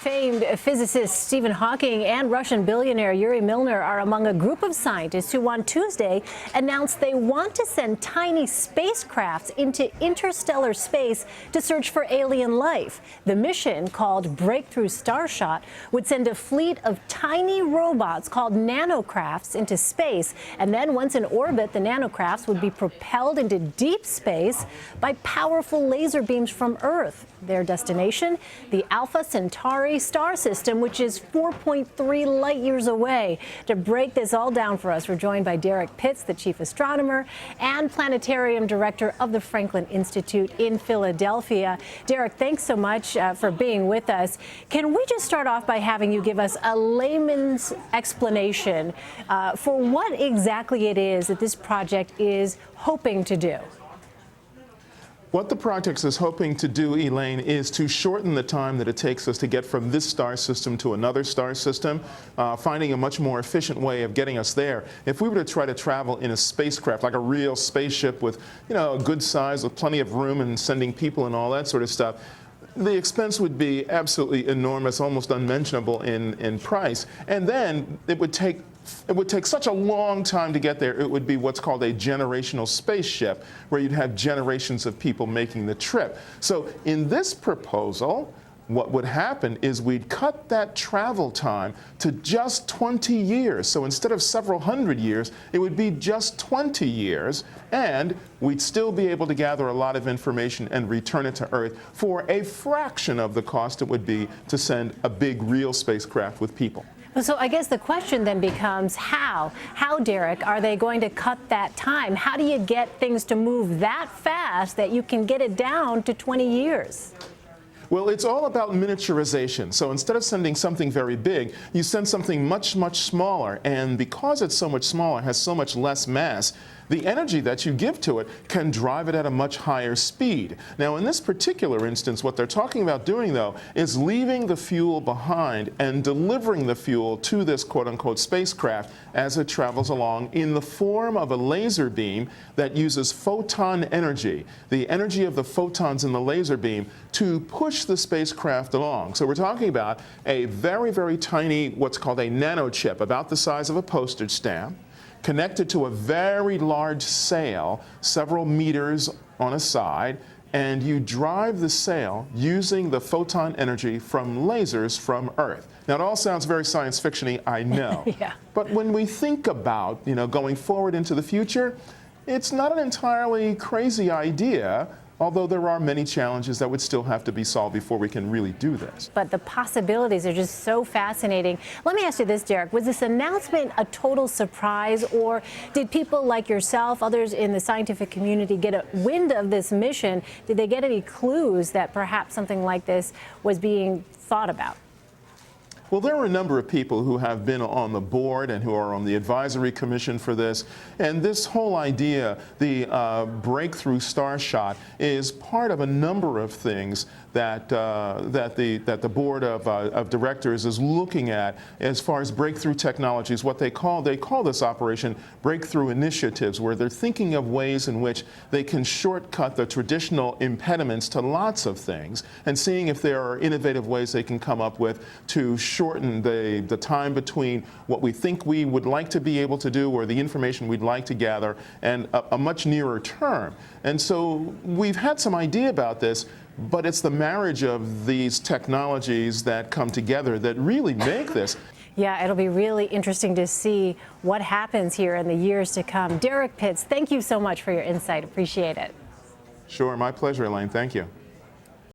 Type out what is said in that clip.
Famed physicist Stephen Hawking and Russian billionaire Yuri Milner are among a group of scientists who on Tuesday announced they want to send tiny spacecrafts into interstellar space to search for alien life. The mission, called Breakthrough Starshot, would send a fleet of tiny robots called nanocrafts into space, and then once in orbit, the nanocrafts would be propelled into deep space by powerful laser beams from Earth. Their destination, the Alpha Centauri star system, which is 4.3 light years away. To break this all down for us, we're joined by Derrick Pitts, the chief astronomer and planetarium director of the Franklin Institute in Philadelphia. Derrick, thanks so much for being with us. Can we just start off by having you give us a layman's explanation for what exactly it is that this project is hoping to do? What the project is hoping to do, Elaine, is to shorten the time that it takes us to get from this star system to another star system, finding a much more efficient way of getting us there. If we were to try to travel in a spacecraft, like a real spaceship with, a good size, with plenty of room and sending people and all that sort of stuff, the expense would be absolutely enormous, almost unmentionable in price. And then it would take such a long time to get there. It would be what's called a generational spaceship, where you'd have generations of people making the trip. So in this proposal, what would happen is we'd cut that travel time to just 20 years. So instead of several hundred years, it would be just 20 years, and we'd still be able to gather a lot of information and return it to Earth for a fraction of the cost it would be to send a big real spacecraft with people. So I guess the question then becomes how? How, Derrick, are they going to cut that time? How do you get things to move that fast that you can get it down to 20 years? Well, it's all about miniaturization. So instead of sending something very big, you send something much, much smaller. And because it's so much smaller, has so much less mass, the energy that you give to it can drive it at a much higher speed. Now, in this particular instance, what they're talking about doing, though, is leaving the fuel behind and delivering the fuel to this quote-unquote spacecraft as it travels along in the form of a laser beam that uses photon energy, the energy of the photons in the laser beam, to push the spacecraft along. So we're talking about a very, very tiny, what's called a nanochip, about the size of a postage stamp, connected to a very large sail, several meters on a side, and you drive the sail using the photon energy from lasers from Earth. Now, it all sounds very science fiction-y, I know. Yeah. But when we think about, going forward into the future, it's not an entirely crazy idea, although there are many challenges that would still have to be solved before we can really do this. But the possibilities are just so fascinating. Let me ask you this, Derrick. Was this announcement a total surprise, or did people like yourself, others in the scientific community, get a wind of this mission? Did they get any clues that perhaps something like this was being thought about? Well, there are a number of people who have been on the board and who are on the advisory commission for this. And this whole idea, the Breakthrough Starshot, is part of a number of things that the board of directors is looking at as far as breakthrough technologies. What they call this operation breakthrough initiatives, where they're thinking of ways in which they can shortcut the traditional impediments to lots of things, and seeing if there are innovative ways they can come up with to shorten the time between what we think we would like to be able to do, or the information we'd like to gather, and a much nearer term. And so we've had some idea about this, but it's the marriage of these technologies that come together that really make this. Yeah, it'll be really interesting to see what happens here in the years to come. Derrick Pitts, thank you so much for your insight. Appreciate it. Sure, my pleasure, Elaine. Thank you.